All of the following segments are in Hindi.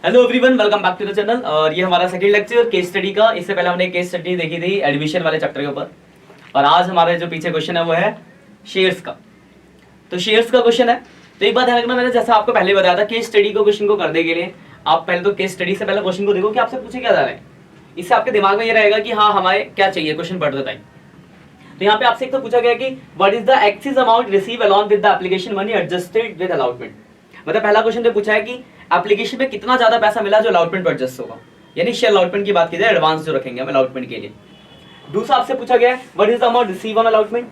Hello everyone, welcome back to the channel. और ये हमारा सेकंड लेक्चर केस स्टडी का। इससे पहले हमने केस स्टडी देखी थी एडमिशन वाले चैप्टर के ऊपर, और आज हमारे जो पीछे क्वेश्चन है वो है शेयर्स का। तो शेयर्स का क्वेश्चन है, तो एक बात ध्यान रखना, मैंने जैसा आपको पहले बताया था केस स्टडी को क्वेश्चन को करने के लिए आप पहले तो केस स्टडी से पहले क्वेश्चन को देखो कि आपसे पूछे क्या जा रहा है। इससे आपके दिमाग में ये रहेगा कि हाँ हमारे क्या चाहिए क्वेश्चन पढ़ते टाइम। तो यहाँ पे आपसे एक तो पूछा गया कि what is the axis amount receive along with the application money adjusted with allotment. मतलब पहला क्वेश्चन तो पूछा है कि एप्लीकेशन पे कितना ज्यादा पैसा मिला जो अलॉटमेंट पर एडजस्ट होगा, यानी शेयर अलॉटमेंट की बात की जाए, एडवांस जो रखेंगे हम अलॉटमेंट के लिए। दूसरा आपसे पूछा गया है what is the amount receive on allotment,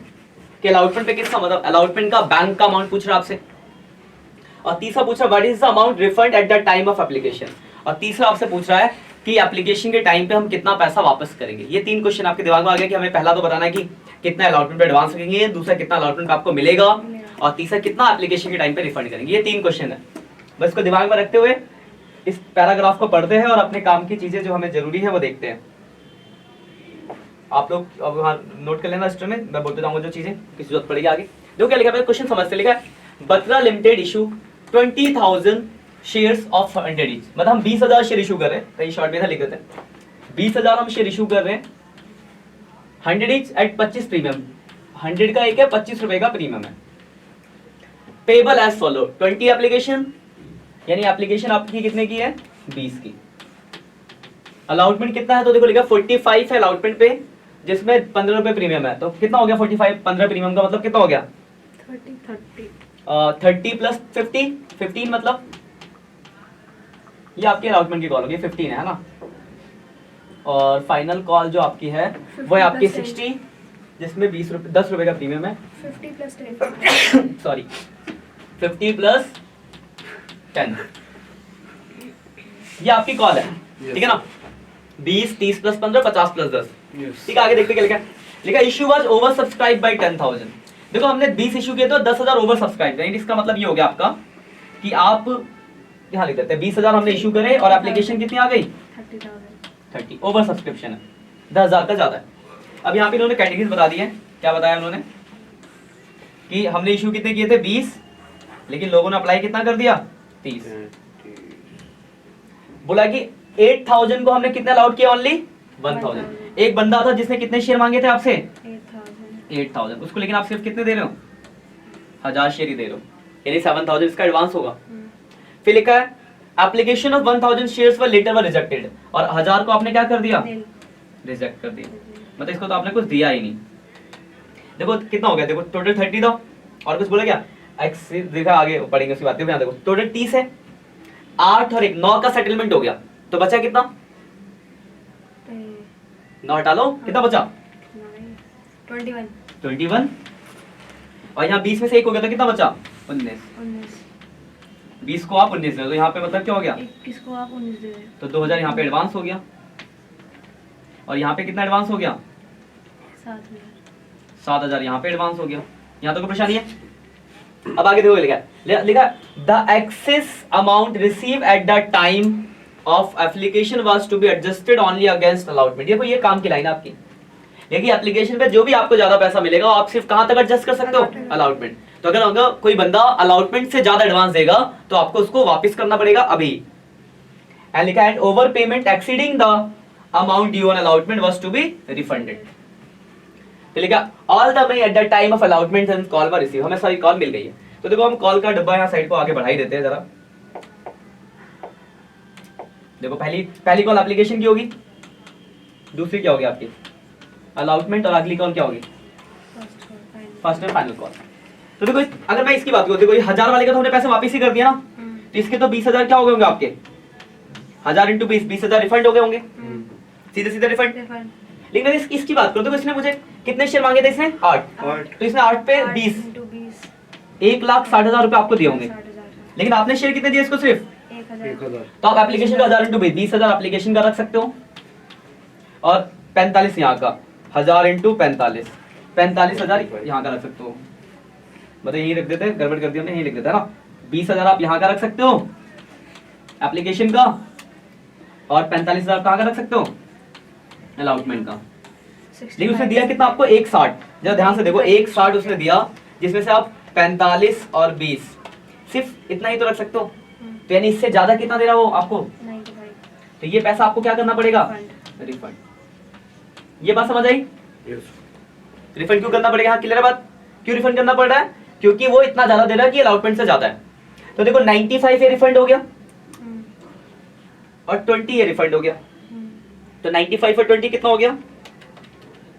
कि अलॉटमेंट पे किसका मतलब अलॉटमेंट का बैंक का अमाउंट पूछ रहा है आपसे। और तीसरा पूछ रहा है what is the amount refund eight the time of application, और तीसरा आपसे पूछ रहा है कि एप्लीकेशन के टाइम पे हम कितना पैसा वापस करेंगे। ये तीन क्वेश्चन आपके दिमाग में आ गया कि हमें पहला तो बताना है कि कितना अलॉटमेंट पे एडवांस रखेंगे, दूसरा कितना अलॉटमेंट आपको मिलेगा, और तीसरा कितना एप्लीकेशन के टाइम पे रिफंड करेंगे। ये तीन क्वेश्चन है, बस इसको दिमाग में रखते हुए इस पैराग्राफ को पढ़ते हैं और अपने काम की चीजें जो हमें जरूरी है वो देखते हैं। आप लोग अब वहाँ नोट कर लेना रजिस्टर में, मैं बोलते जाऊंगा जो चीजें किसी जरूरत पड़ेगी आगे। जो क्या लिखा है क्वेश्चन समझते, लिखा है Batra limited issue 20,000 shares of 100 each. मतलब हम 20,000 शेयर इशू कर रहे हैं, कहीं शॉर्ट में था लिख देते हैं 20,000 हम शेयर इशू कर रहे हैं 100 ईच एट 25 प्रीमियम। 100 का एक है, 25 रुपए का प्रीमियम है। पेबल एज फॉलो 20 एप्लीकेशन, यानी एप्लीकेशन आपकी कितने की है 20 की। अलॉटमेंट कितना है तो देखो लिखा 45 है अलॉटमेंट पे, जिसमें 15 रुपए प्रीमियम है। तो कितना हो गया 45 15 प्रीमियम का मतलब कितना हो गया 30 प्लस 50 15, मतलब ये आपकी अलॉटमेंट की कॉल होगी 15 है ना। और फाइनल कॉल जो आपकी है वो है आपकी 60, जिसमें 10 रुपए का प्रीमियम है। 50 प्लस 10 सॉरी 50 प्लस 10, ये आपकी कॉल है, ठीक है ना। 20 30 प्लस 15 50 प्लस 10, ठीक है। आगे देखते क्या लिखा है, लिखा issue was over subscribe by 10,000। देखो हमने 20 इशू किए तो 10,000 ओवर सब्सक्राइब, यानी इसका मतलब ये हो गया आपका कि आप यहाँ लिख देते हैं 20,000 हमने इशू करे और एप्लीकेशन कितनी आ गई 30, ओवर सब्सक्रिप्शन है 10,000 का ज्यादा है। अब यहाँ पे इन्होंने कैटेगरीज बता दी है, क्या बताया उन्होंने कि हमने इशू कितने किए थे 20, लेकिन लोगों ने अप्लाई कितना कर दिया 30। बोला कि 8,000 को हमने कितना अलाउड किया ओनली 1,000। एक बंदा था जिसने कितने शेयर मांगे थे आपसे 8,000, उसको लेकिन आप सिर्फ कितने दे रहे हो 1000 शेयर ही दे रहे हो, यानी 7,000 इसका एडवांस होगा। फिर लिखा है application of 1,000 shares were later were rejected, और 1000 को आपने क्या कर दिया रिजेक्ट कर दिया, मतलब इसको तो आपने कुछ दिया ही नहीं। देखो कितना हो गया, देखो टोटल 30 दो, और कुछ बोला क्या एक्स देखा आगे पढ़ेंगे उसकी बातें। देखो टोटल 30 है, 8 और 1 9 का सेटलमेंट हो गया, तो बचा कितना 9 हटा लो, कितना बचा 21, और यहाँ 20 में से 1 हो गया तो कितना बचा 19। 20 को आप 19 दे दो, यहाँ पे मतलब क्या हो गया 21 को आप 19 दे तो 2,000 यहाँ पे एडवांस हो गया, और यहाँ पे कितना एडवांस हो गया 7,000 यहाँ पे एडवांस हो गया। यहाँ तो कोई परेशानी है। अब आगे देखो लिखा the excess amount receive at the time of application was to be adjusted only against allotment. देखो ये काम की लाइन है आपकी, देखिए एप्लीकेशन पे जो भी आपको ज्यादा पैसा मिलेगा आप सिर्फ कहां तक एडजस्ट कर सकते हो अलॉटमेंट। तो अगर कोई बंदा अलॉटमेंट से ज्यादा एडवांस देगा तो आपको उसको वापस करना पड़ेगा अभी। एंड लिखा है over payment exceeding the amount due on allotment was to be refunded. तो लिखा all the money at the time of allotment and call were receive, हमें सारी कॉल मिल गई है। तो देखो हम कॉल का डब्बा यहाँ साइड को आगे बढ़ा ही देते हैं जरा। देखो पहली कॉल एप्लीकेशन की होगी, दूसरी क्या होगी आपकी अलॉटमेंट, और अगली कॉल क्या होगी फर्स्ट एंड फाइनल कॉल। तो देखो अगर मैं इसकी बात करूं, देखो ये 1000 वाले का तो हमने पैसे वापस ही कर दिया ना, तो इसके तो 20,000 क्या हो गए होंगे आपके 1000 इंटू 20,000 रिफंड हो गए होंगे, सीधे सीधे रिफंड। लेकिन इसकी बात करो, देखो इसने मुझे कितने शेयर मांगे थे, इसने 8, तो इसने 8 पे 20 1,60,000 रुपए आपको दिए होंगे, लेकिन आपने शेयर कितने दिए इसको सिर्फ 1,000। तो आप एप्लीकेशन का 1000 इंटू 20,000 एप्लीकेशन का रख सकते हो, और 45 यहाँ का 1000 इंटू 45,000 यहाँ का रख सकते हो। मतलब यही रख देते हैं, गड़बड़ कर दी हमने, यही लिख देता है ना। 20,000 आप यहाँ का रख सकते हो एप्लीकेशन का, और 45,000 कहाँ का रख सकते हो अलॉटमेंट का। लेकिन उसने दिया कितना आपको 1,60, जरा ध्यान से देखो 1,60 उसने दिया, जिसमें से आप 45 और 20 सिर्फ इतना ही तो रख सकते हो, तो यानी इससे ज्यादा कितना दे रहा हो आपको, 95 तो ये पैसा आपको क्या करना पड़ेगा, फंड रिफंड। ये बात समझ आई? रिफंड क्यों करना पड़ेगा, हाँ क्लियर है बात, क्यों रिफंड करना पड़ रहा है, क्योंकि वो इतना ज्यादा दे रहा है कि अलॉटमेंट से ज्यादा है। तो देखो 95 ये रिफंड हो गया और 20 ये रिफंड हो गया, तो 95 और 20 कितना हो गया,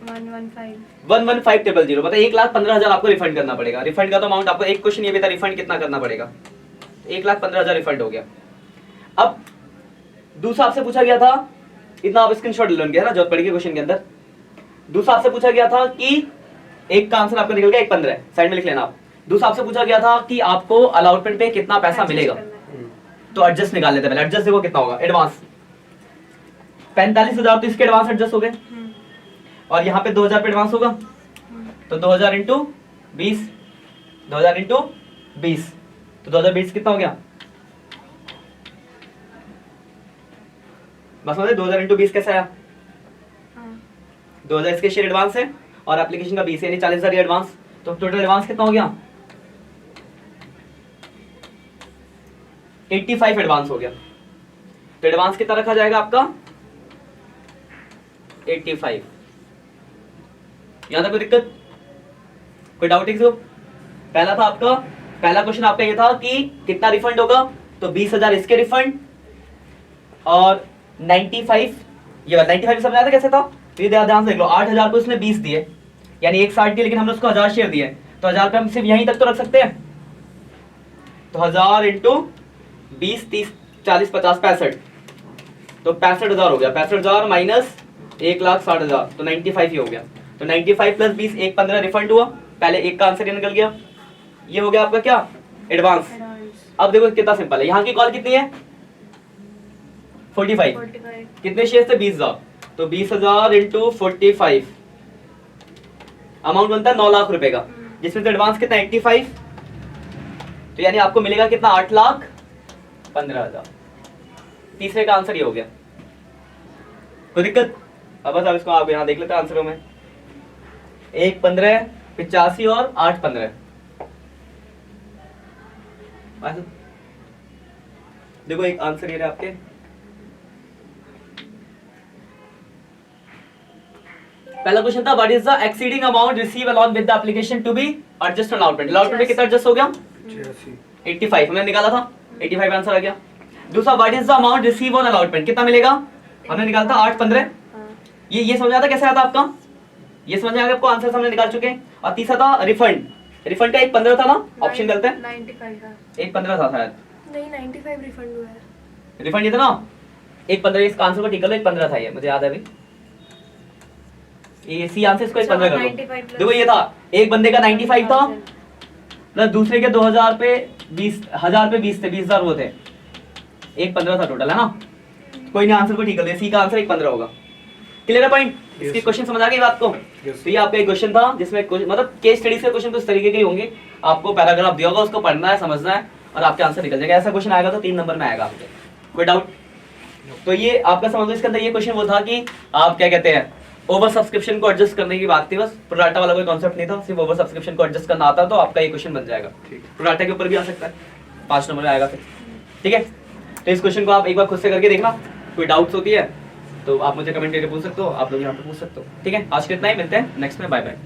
115,000, मतलब 1,15,000 आपको रिफंड करना पड़ेगा। रिफंड का तो अमाउंट आपको एक क्वेश्चन ये भी था, रिफंड कितना करना पड़ेगा, 1,15,000 रिफंड हो गया। अब दूसरा आपसे पूछा गया था, इतना आप स्क्रीनशॉट ले लेंगे ना जो पढ़ेंगे क्वेश्चन के अंदर। दूसरा आपसे पूछा गया था कि एक का आंसर आपका निकल गया 1,15, साइड में लिख लेना आप। दूसरा आपसे पूछा गया था कि आपको अलॉटमेंट पे कितना पैसा मिलेगा, तो एडजस्ट निकाल लेते हैं पहले। एडजस्ट देखो कितना होगा, एडवांस 45,000 तो इसके एडवांस एडजस्ट हो गए, और यहाँ पे 2,000 पे एडवांस होगा, तो 2,000 इंटू 20, 2,000 इंटू 20, तो 2,020 कितना हो गया, बस समझे 2,000 इंटू 20 कैसे आया, 2,000 इसके शेयर एडवांस है और एप्लीकेशन का 20 यानी 40,000 एडवांस, तो टोटल एडवांस कितना हो गया, 85 एडवांस हो गया। तो एडवांस कितना रखा जाएगा आपका, 85। यहां तक कोई दिक्कत, कोई डाउट है किसी को? पहला था आपका, पहला क्वेश्चन आपका ये था कि कितना रिफंड होगा, तो 20,000 इसके रिफंड और 95, ये 95 समझ आया था कैसे था, तो ये ध्यान से देख लो, 8,000 को इसने 20 दिए यानी 160 दिए, लेकिन हमने उसको 1,000 शेयर दिए, तो 1,000 पे हम सिर्फ यहीं तक तो रख सकते हैं, तो 1,000 इंटू 20, 30, 40, 50, 65, तो 65,000 हो गया, 65,000 माइनस 1,60,000, तो 95 ही हो गया। तो 95 प्लस 20, 1,15 रिफंड हुआ, पहले एक का आंसर ये निकल गया, ये हो गया आपका क्या, एडवांस। अब देखो कितना सिंपल है, यहाँ की कॉल कितनी है, 45, कितने शेयर थे, 20,000, तो 20,000 इंटू 45, अमाउंट बनता है 9 लाख रुपए का, जिसमें से एडवांस कितना 85, तो यानी आपको मिलेगा कितना, 8,15,000। तीसरे का आंसर ये हो गया, कोई दिक्कत? अब बस आप इसको आप यहाँ देख लेते हैं आंसरों में, 1,15, 85 और 8,15। देखो एक आंसर ये रहा आपके, पहला क्वेश्चन था what is the exceeding amount receive along with the application to be adjust allotment. Allotment में कितना एडजस्ट हो गया, 85 हमने निकाला था, 85 आंसर आ गया। दूसरा what is the amount receive on allotment, कितना मिलेगा, हमने निकाला था 8,15। ये समझ आता कैसे आता आपका, ये समझ में आ गया आपको, आंसर हमने निकाल चुके हैं। और तीसरा था रिफंड, रिफंड का 1,15 था ना, ऑप्शन गलत है, 1,15 था शायद, नहीं 95 रिफंड हुआ है, रिफंड ये था ना 1,15, इसका आंसर को ठीक कर लो, 1,15 था ये, मुझे याद है अभी, ये सी आंसर इसको 1,15 कर लो। देखो ये था, एक बंदे का 95 था प्लस दूसरे के 2,000 पे 20, 1,000 पे 20 थे, 20,000 वो थे, 1,15 था टोटल, है ना। कोई नहीं, आंसर को ठीक कर ले, सी का आंसर 1,15 होगा। क्लियर है पॉइंट, इसके क्वेश्चन समझ आ गई बात को। तो ये आपका एक क्वेश्चन था जिसमें मतलब केस स्टडीज के क्वेश्चन कुछ तरीके के ही होंगे, आपको पैराग्राफ दिया होगा, उसको पढ़ना है, समझना है और आपके आंसर निकल जाएगा। ऐसा क्वेश्चन आएगा तो 3 नंबर में आएगा आपके, कोई डाउट? तो ये आपका समझ लो, इसके अंदर ये क्वेश्चन वो था कि आप क्या कहते हैं, ओवर सब्सक्रिप्शन को एडजस्ट करने की बात थी, बस प्रोराटा वाला कोई कॉन्सेप्ट नहीं था, सिर्फ ओवर सब्सक्रिप्शन को एडजस्ट करना आता तो आपका ये क्वेश्चन बन जाएगा। प्रोराटा के ऊपर भी आ सकता है, 5 नंबर में आएगा फिर, ठीक है। तो इस क्वेश्चन को आप एक बार खुद से करके देखना, कोई डाउट्स होती है तो आप मुझे कमेंट करके पूछ सकते हो, आप लोग यहाँ पे पूछ सकते हो, ठीक है। आज के इतना ही, मिलते हैं नेक्स्ट में, बाय बाय।